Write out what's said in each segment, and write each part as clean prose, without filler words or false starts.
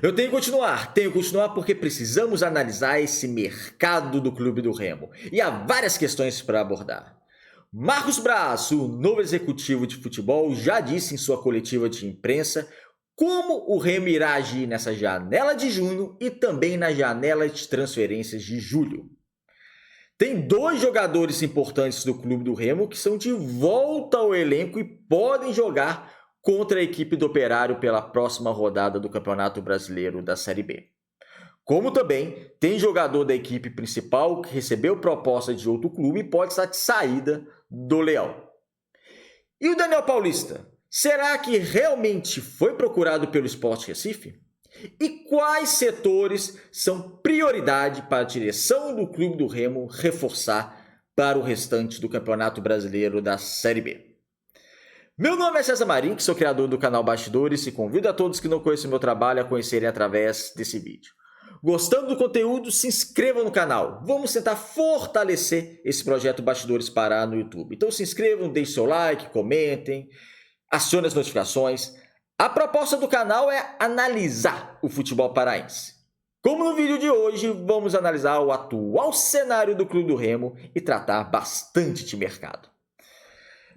Eu tenho que continuar porque precisamos analisar esse mercado do Clube do Remo. E há várias questões para abordar. Marcos Braz, o novo executivo de futebol, já disse em sua coletiva de imprensa como o Remo irá agir nessa janela de junho e também na janela de transferências de julho. Tem dois jogadores importantes do Clube do Remo que são de volta ao elenco e podem jogar contra a equipe do Operário pela próxima rodada do Campeonato Brasileiro da Série B. Como também tem jogador da equipe principal que recebeu proposta de outro clube e pode estar de saída do Leão. E o Daniel Paulista? Será que realmente foi procurado pelo Sport Recife? E quais setores são prioridade para a direção do Clube do Remo reforçar para o restante do Campeonato Brasileiro da Série B? Meu nome é César Marim, sou criador do canal Bastidores e convido a todos que não conhecem meu trabalho a conhecerem através desse vídeo. Gostando do conteúdo, se inscrevam no canal. Vamos tentar fortalecer esse projeto Bastidores Pará no YouTube. Então se inscrevam, deixem seu like, comentem, acione as notificações. A proposta do canal é analisar o futebol paraense. Como no vídeo de hoje, vamos analisar o atual cenário do Clube do Remo e tratar bastante de mercado.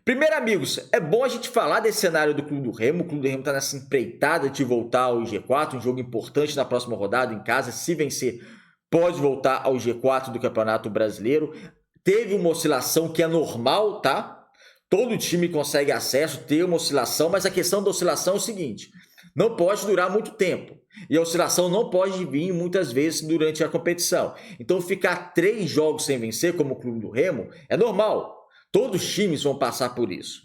Primeiro, amigos, é bom a gente falar desse cenário do Clube do Remo. O Clube do Remo está nessa empreitada de voltar ao G4, um jogo importante na próxima rodada em casa. Se vencer, pode voltar ao G4 do Campeonato Brasileiro. Teve uma oscilação que é normal, tá? Todo time consegue acesso, ter uma oscilação, mas a questão da oscilação é o seguinte: não pode durar muito tempo. E a oscilação não pode vir muitas vezes durante a competição. Então ficar 3 jogos sem vencer, como o Clube do Remo, é normal. Todos os times vão passar por isso.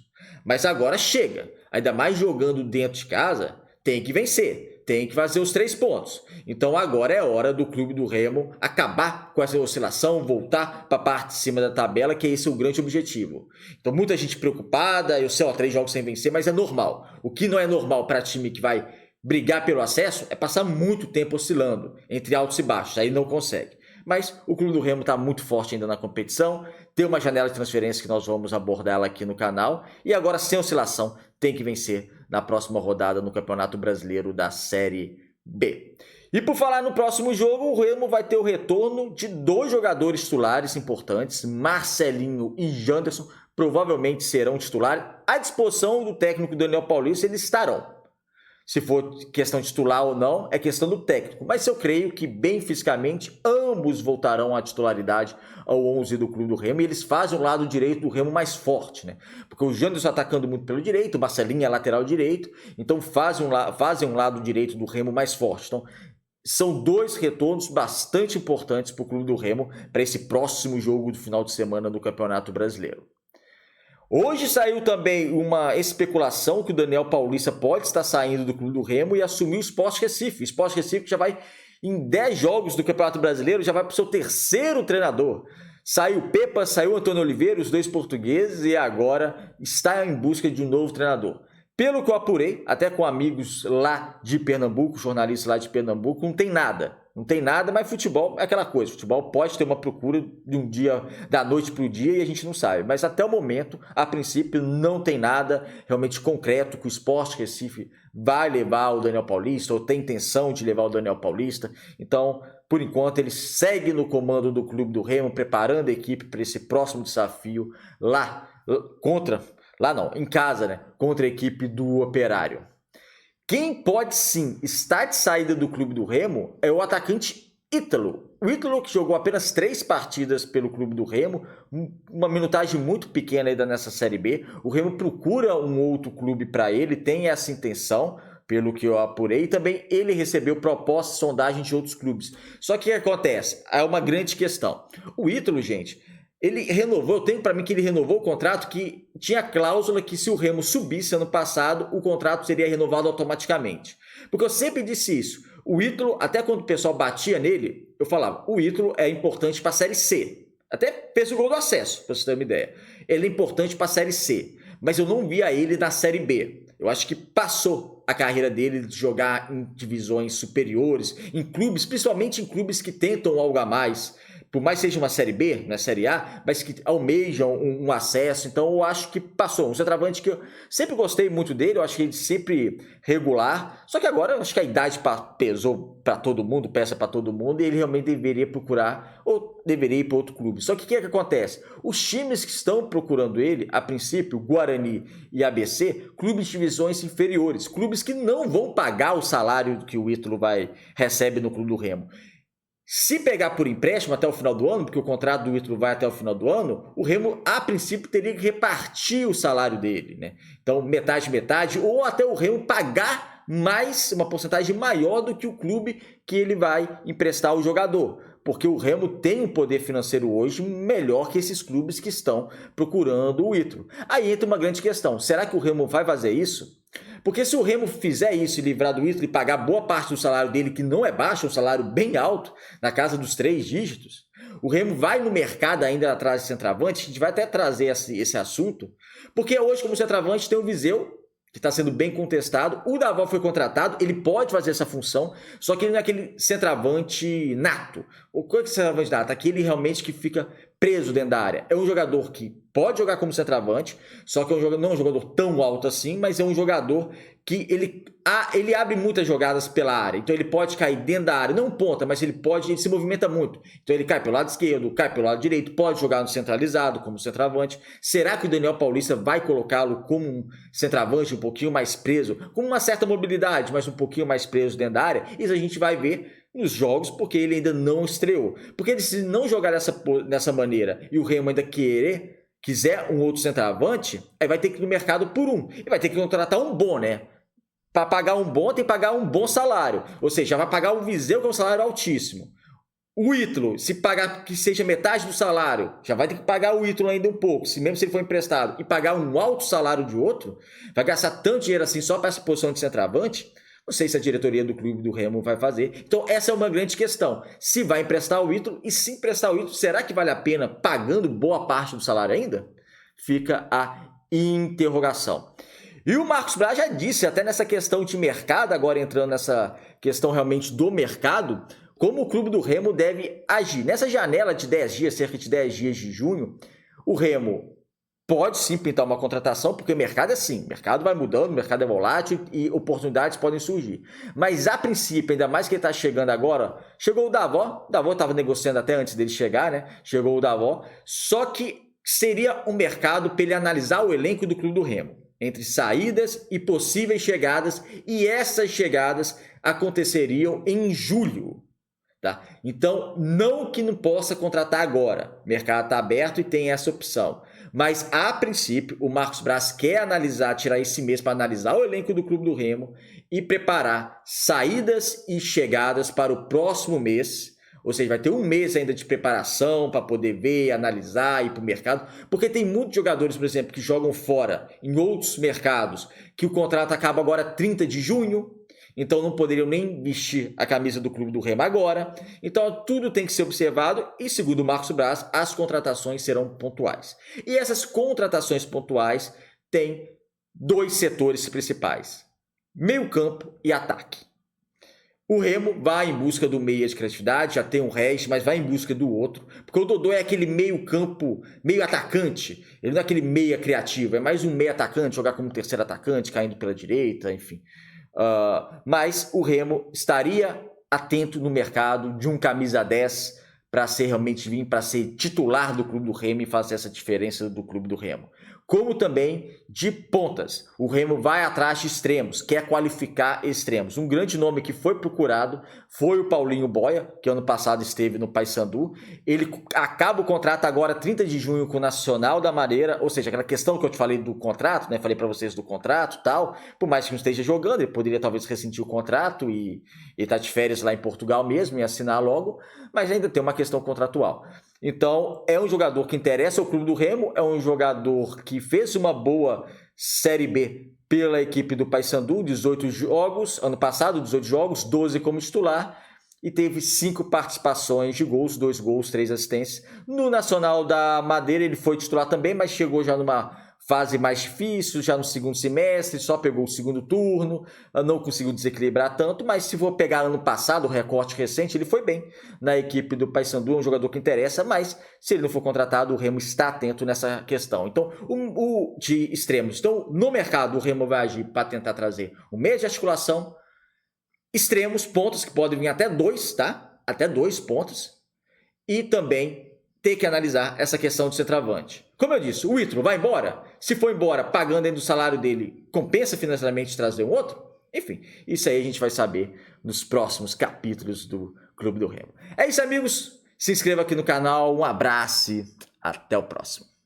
Mas agora chega. Ainda mais jogando dentro de casa, tem que vencer. Tem que fazer os 3 pontos. Então agora é hora do Clube do Remo acabar com essa oscilação, voltar para a parte de cima da tabela, que esse é o grande objetivo. Então muita gente preocupada, eu sei, 3 jogos sem vencer, mas é normal. O que não é normal para time que vai brigar pelo acesso é passar muito tempo oscilando entre altos e baixos. Aí não consegue. Mas o Clube do Remo está muito forte ainda na competição, tem uma janela de transferência que nós vamos abordar ela aqui no canal, e agora sem oscilação tem que vencer na próxima rodada no Campeonato Brasileiro da Série B. E por falar no próximo jogo, o Remo vai ter o retorno de 2 jogadores titulares importantes, Marcelinho e Janderson, provavelmente serão titulares. À disposição do técnico Daniel Paulista, eles estarão. Se for questão de titular ou não, é questão do técnico. Mas eu creio que, bem fisicamente, ambos voltarão à titularidade ao 11 do Clube do Remo. E eles fazem o lado direito do Remo mais forte, né? Porque o Janderson atacando muito pelo direito, o Marcelinho é lateral direito. Então fazem um lado direito do Remo mais forte. Então são 2 retornos bastante importantes para o Clube do Remo para esse próximo jogo do final de semana do Campeonato Brasileiro. Hoje saiu também uma especulação que o Daniel Paulista pode estar saindo do Clube do Remo e assumir o Sport Recife. O Sport Recife já vai, em 10 jogos do Campeonato Brasileiro, já vai para o seu 3º treinador. Saiu o Pepa, saiu o Antônio Oliveira, os 2 portugueses, e agora está em busca de um novo treinador. Pelo que eu apurei, até com amigos lá de Pernambuco, jornalistas lá de Pernambuco, não tem nada. Não tem nada, mas futebol é aquela coisa. Futebol pode ter uma procura de um dia, da noite para o dia, e a gente não sabe. Mas até o momento, a princípio, não tem nada realmente concreto que o Sport Recife vai levar o Daniel Paulista, ou tem intenção de levar o Daniel Paulista. Então, por enquanto, ele segue no comando do Clube do Remo, preparando a equipe para esse próximo desafio em casa, né? Contra a equipe do Operário. Quem pode sim estar de saída do Clube do Remo é o atacante Ítalo. O Ítalo, que jogou apenas 3 partidas pelo Clube do Remo, uma minutagem muito pequena ainda nessa Série B. O Remo procura um outro clube para ele, tem essa intenção, pelo que eu apurei. E também ele recebeu proposta de sondagem de outros clubes. Só que o que acontece? É uma grande questão. O Ítalo, gente, ele renovou, eu tenho para mim que ele renovou o contrato que tinha cláusula que se o Remo subisse ano passado, o contrato seria renovado automaticamente. Porque eu sempre disse isso. O Ítalo, até quando o pessoal batia nele, eu falava, o Ítalo é importante para a Série C. Até fez o gol do acesso, para você ter uma ideia. Ele é importante para a Série C. Mas eu não via ele na Série B. Eu acho que passou a carreira dele de jogar em divisões superiores, em clubes, principalmente em clubes que tentam algo a mais, por mais que seja uma Série B, não é Série A, mas que almejam um acesso. Então eu acho que passou. Um centroavante que eu sempre gostei muito dele, eu acho que ele sempre regular. Só que agora eu acho que a idade pesou para todo mundo, pesa para todo mundo, e ele realmente deveria procurar ou deveria ir para outro clube. Só que o que acontece? Os times que estão procurando ele, a princípio, Guarani e ABC, clubes de divisões inferiores, clubes que não vão pagar o salário que o Ítalo recebe no clube do Remo. Se pegar por empréstimo até o final do ano, porque o contrato do Ítalo vai até o final do ano, o Remo, a princípio, teria que repartir o salário dele, né? Então, metade, ou até o Remo pagar mais, uma porcentagem maior do que o clube que ele vai emprestar ao jogador. Porque o Remo tem um poder financeiro hoje melhor que esses clubes que estão procurando o Ítalo. Aí entra uma grande questão, será que o Remo vai fazer isso? Porque se o Remo fizer isso e livrar do Ítalo e pagar boa parte do salário dele, que não é baixo, é um salário bem alto, na casa dos 3 dígitos, o Remo vai no mercado ainda atrás de centroavante, a gente vai até trazer esse assunto, porque hoje como centroavante tem o Viseu, que está sendo bem contestado, o Davó foi contratado, ele pode fazer essa função, só que ele não é aquele centroavante nato. O que é centroavante nato? Aquele realmente que fica preso dentro da área. É um jogador que pode jogar como centroavante, só que não é um jogador tão alto assim, mas é um jogador que ele abre muitas jogadas pela área. Então ele pode cair dentro da área, não ponta, mas ele se movimenta muito. Então ele cai pelo lado esquerdo, cai pelo lado direito, pode jogar no centralizado, como centroavante. Será que o Daniel Paulista vai colocá-lo como um centroavante um pouquinho mais preso, com uma certa mobilidade, mas um pouquinho mais preso dentro da área? Isso a gente vai ver nos jogos, porque ele ainda não estreou. Porque se não jogar dessa maneira e o Remo ainda quiser um outro centroavante, aí vai ter que ir no mercado por um. E vai ter que contratar um bom, né? Para pagar um bom, tem que pagar um bom salário. Ou seja, vai pagar o Viseu, que é um salário altíssimo. O Ítalo, se pagar que seja metade do salário, já vai ter que pagar o Ítalo ainda um pouco, mesmo se ele for emprestado, e pagar um alto salário de outro, vai gastar tanto dinheiro assim só para essa posição de centroavante. Não sei se a diretoria do clube do Remo vai fazer. Então essa é uma grande questão. Se vai emprestar o Ítalo, e se emprestar o Ítalo, será que vale a pena pagando boa parte do salário ainda? Fica a interrogação. E o Marcos Braz já disse, até nessa questão de mercado, agora entrando nessa questão realmente do mercado, como o clube do Remo deve agir. Nessa janela de 10 dias, cerca de 10 dias de junho, o Remo pode sim pintar uma contratação, porque o mercado é assim, o mercado vai mudando, o mercado é volátil e oportunidades podem surgir. Mas a princípio, ainda mais que ele está chegando agora, chegou o Davó estava negociando até antes dele chegar, né? Chegou o Davó, só que seria um mercado para ele analisar o elenco do clube do Remo, entre saídas e possíveis chegadas, e essas chegadas aconteceriam em julho. Tá? Então, não que não possa contratar agora, o mercado está aberto e tem essa opção. Mas, a princípio, o Marcos Braz quer tirar esse mês para analisar o elenco do Clube do Remo e preparar saídas e chegadas para o próximo mês. Ou seja, vai ter um mês ainda de preparação para poder ver, analisar, ir para o mercado. Porque tem muitos jogadores, por exemplo, que jogam fora, em outros mercados, que o contrato acaba agora 30 de junho. Então não poderiam nem vestir a camisa do Clube do Remo agora. Então tudo tem que ser observado e, segundo o Marcos Braz, as contratações serão pontuais. E essas contratações pontuais têm 2 setores principais: meio-campo e ataque. O Remo vai em busca do meia de criatividade, já tem um Regis, mas vai em busca do outro, porque o Dodô é aquele meio-campo, meio atacante, ele não é aquele meia criativo, é mais um meio atacante, jogar como terceiro atacante, caindo pela direita, enfim. Mas o Remo estaria atento no mercado de um camisa 10 para ser titular do Clube do Remo e fazer essa diferença do Clube do Remo. Como também de pontas. O Remo vai atrás de extremos, quer qualificar extremos. Um grande nome que foi procurado foi o Paulinho Boia, que ano passado esteve no Paysandu. Ele acaba o contrato agora 30 de junho com o Nacional da Madeira, ou seja, aquela questão que eu te falei do contrato, né? Falei para vocês do contrato e tal. Por mais que não esteja jogando, ele poderia talvez rescindir o contrato e estar de férias lá em Portugal mesmo e assinar logo, mas ainda tem uma questão contratual. Então, é um jogador que interessa ao Clube do Remo, é um jogador que fez uma boa Série B pela equipe do Paysandu, 18 jogos, ano passado 18 jogos, 12 como titular, e teve 5 participações de gols, 2 gols, 3 assistências. No Nacional da Madeira ele foi titular também, mas chegou já numa fase mais difícil, já no segundo semestre, só pegou o segundo turno, não conseguiu desequilibrar tanto, mas se for pegar ano passado, o recorte recente, ele foi bem na equipe do Paysandu, é um jogador que interessa, mas se ele não for contratado, o Remo está atento nessa questão. Então, o de extremos. Então, no mercado, o Remo vai agir para tentar trazer um meio de articulação, extremos, pontos que podem vir até 2, tá? Até 2 pontos. E também ter que analisar essa questão de centroavante. Como eu disse, o Ítalo vai embora? Se for embora, pagando dentro do salário dele, compensa financeiramente trazer um outro? Enfim, isso aí a gente vai saber nos próximos capítulos do Clube do Remo. É isso, amigos. Se inscreva aqui no canal. Um abraço e até o próximo.